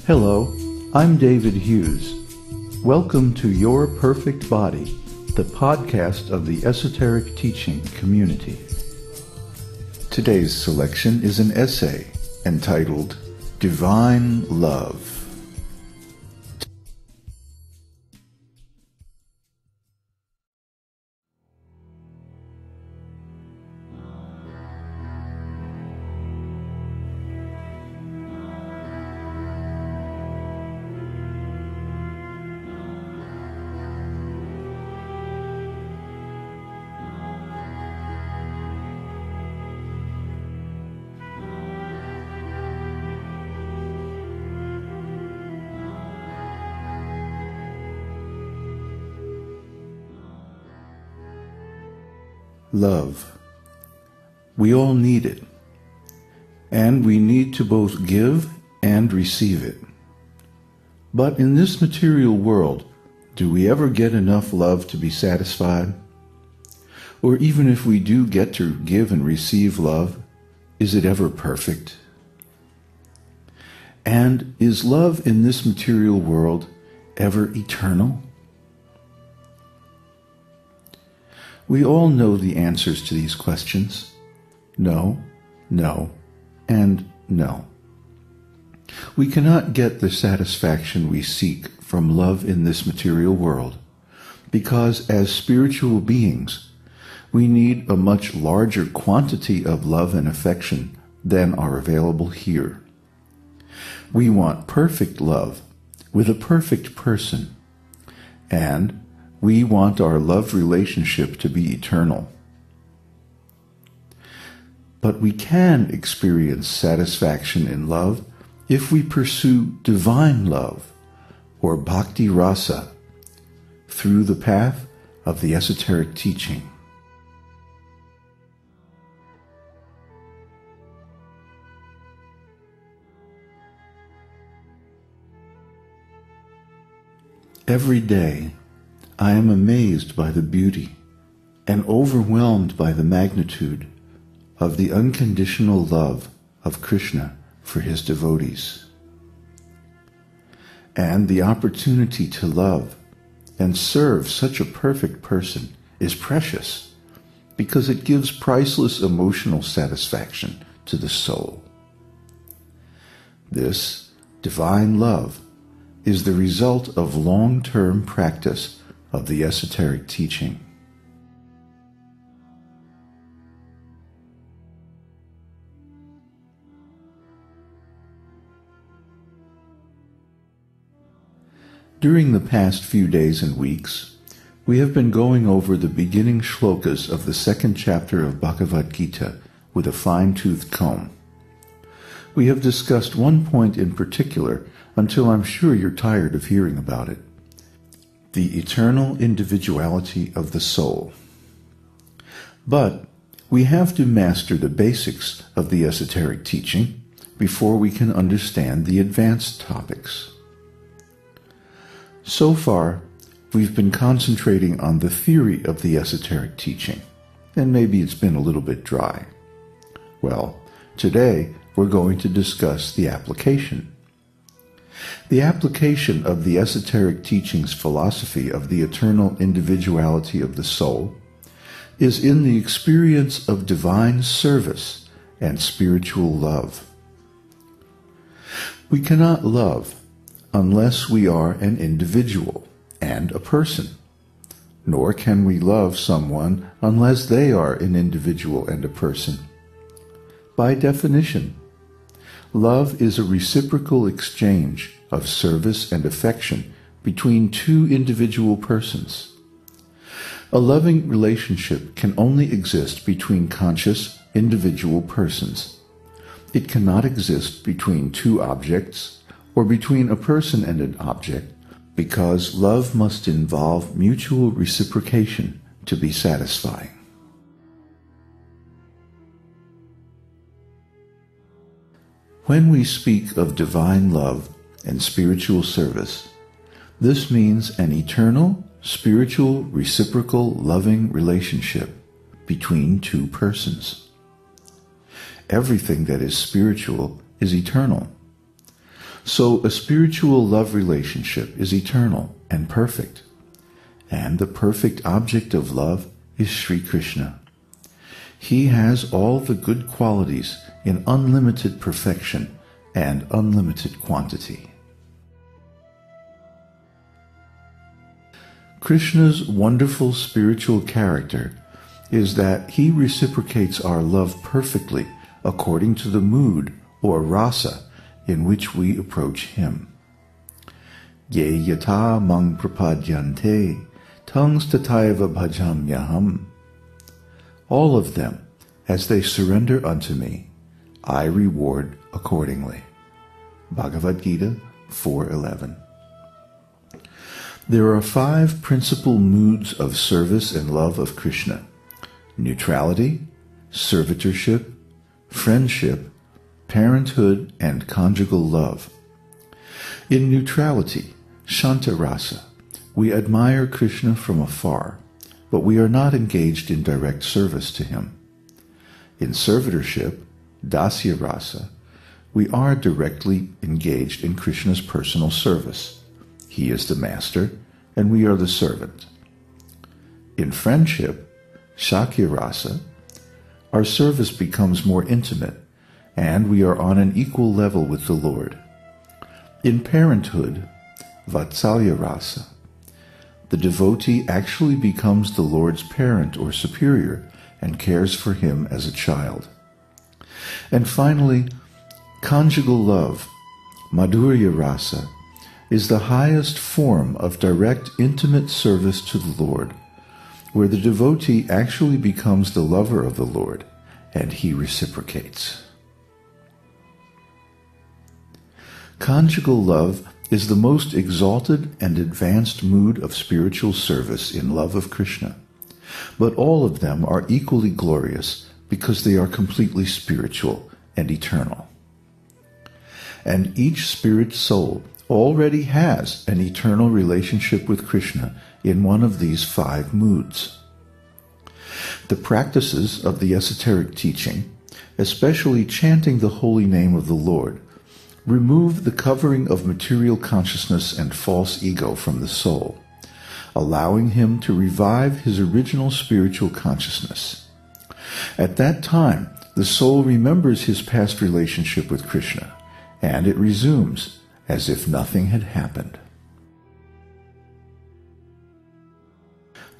Hello, I'm David Hughes. Welcome to Your Perfect Body, the podcast of the Esoteric Teaching community. Today's selection is an essay entitled Divine Love. Love. We all need it, and we need to both give and receive it. But in this material world, do we ever get enough love to be satisfied? Or even if we do get to give and receive love, is it ever perfect? And is love in this material world ever eternal? We all know the answers to these questions. No, no, and no. We cannot get the satisfaction we seek from love in this material world because as spiritual beings, we need a much larger quantity of love and affection than are available here. We want perfect love with a perfect person, and we want our love relationship to be eternal. But we can experience satisfaction in love if we pursue divine love, or bhakti rasa, through the path of the esoteric teaching. Every day, I am amazed by the beauty and overwhelmed by the magnitude of the unconditional love of Krishna for his devotees. And the opportunity to love and serve such a perfect person is precious because it gives priceless emotional satisfaction to the soul. This divine love is the result of long-term practice of the esoteric teaching. During the past few days and weeks, we have been going over the beginning shlokas of the second chapter of Bhagavad-gītā with a fine-toothed comb. We have discussed one point in particular until I'm sure you're tired of hearing about it: the eternal individuality of the soul. But we have to master the basics of the esoteric teaching before we can understand the advanced topics. So far, we've been concentrating on the theory of the esoteric teaching, and maybe it's been a little bit dry. Well, today we're going to discuss the application. The application of the esoteric teaching's philosophy of the eternal individuality of the soul is in the experience of divine service and spiritual love. We cannot love unless we are an individual and a person, nor can we love someone unless they are an individual and a person. By definition, love is a reciprocal exchange of service and affection between two individual persons. A loving relationship can only exist between conscious, individual persons. It cannot exist between two objects or between a person and an object because love must involve mutual reciprocation to be satisfying. When we speak of divine love and spiritual service, this means an eternal, spiritual, reciprocal, loving relationship between two persons. Everything that is spiritual is eternal. So a spiritual love relationship is eternal and perfect. And the perfect object of love is Sri Krishna. He has all the good qualities in unlimited perfection and unlimited quantity. Krishna's wonderful spiritual character is that he reciprocates our love perfectly according to the mood or rasa in which we approach him. Ye yata mang prapadyante tangs tataiva bhajamyaham. All of them, as they surrender unto me, I reward accordingly. Bhagavad-gītā 4:11. There are 5 principal moods of service and love of Krishna: neutrality, servitorship, friendship, parenthood, and conjugal love. In neutrality, Shanta Rasa, we admire Krishna from afar, but we are not engaged in direct service to him. In servitorship, Dasya Rasa, we are directly engaged in Krishna's personal service. He is the master, and we are the servant. In friendship, Shakya Rasa, our service becomes more intimate, and we are on an equal level with the Lord. In parenthood, Vatsalya Rasa, the devotee actually becomes the Lord's parent or superior and cares for him as a child. And finally, conjugal love, Madhurya Rasa, is the highest form of direct, intimate service to the Lord, where the devotee actually becomes the lover of the Lord, and he reciprocates. Conjugal love is the most exalted and advanced mood of spiritual service in love of Krishna, but all of them are equally glorious because they are completely spiritual and eternal. And each spirit soul already has an eternal relationship with Krishna in one of these 5 moods. The practices of the esoteric teaching, especially chanting the holy name of the Lord, remove the covering of material consciousness and false ego from the soul, allowing him to revive his original spiritual consciousness. At that time, the soul remembers his past relationship with Krishna, and it resumes as if nothing had happened.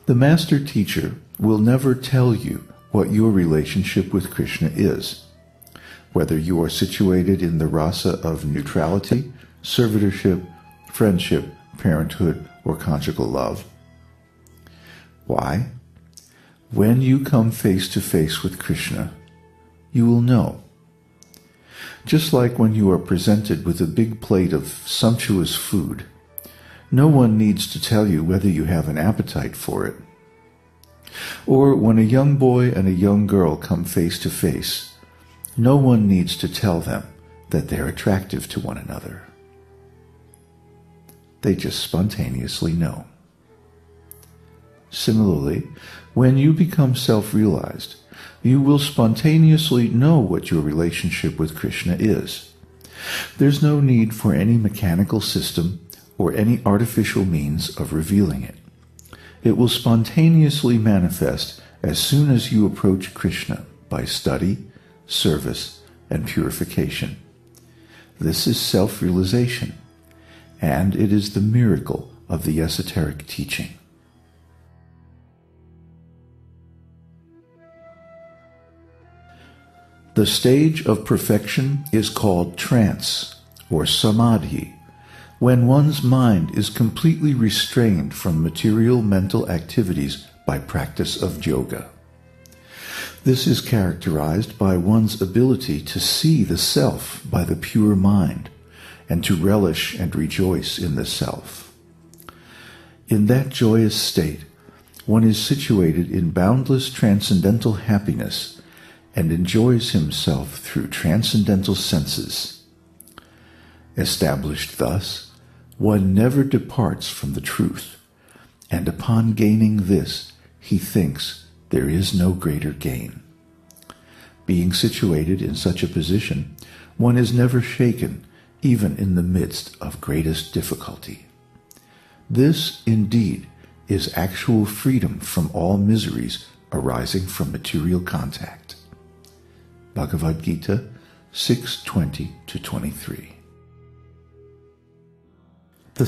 The master teacher will never tell you what your relationship with Krishna is, whether you are situated in the rasa of neutrality, servitorship, friendship, parenthood, or conjugal love. Why? When you come face to face with Krishna, you will know. Just like when you are presented with a big plate of sumptuous food, no one needs to tell you whether you have an appetite for it. Or when a young boy and a young girl come face to face, no one needs to tell them that they're attractive to one another. They just spontaneously know. Similarly, when you become self-realized, you will spontaneously know what your relationship with Krishna is. There's no need for any mechanical system or any artificial means of revealing it. It will spontaneously manifest as soon as you approach Krishna by study, service, and purification. This is self-realization, and it is the miracle of the esoteric teaching. The stage of perfection is called trance, or samadhi, when one's mind is completely restrained from material mental activities by practice of yoga. This is characterized by one's ability to see the self by the pure mind, and to relish and rejoice in the self. In that joyous state, one is situated in boundless transcendental happiness and enjoys himself through transcendental senses. Established thus, one never departs from the truth, and upon gaining this, he thinks there is no greater gain. Being situated in such a position, one is never shaken, even in the midst of greatest difficulty. This, indeed, is actual freedom from all miseries arising from material contact. Bhagavad-gītā 6:20-23. The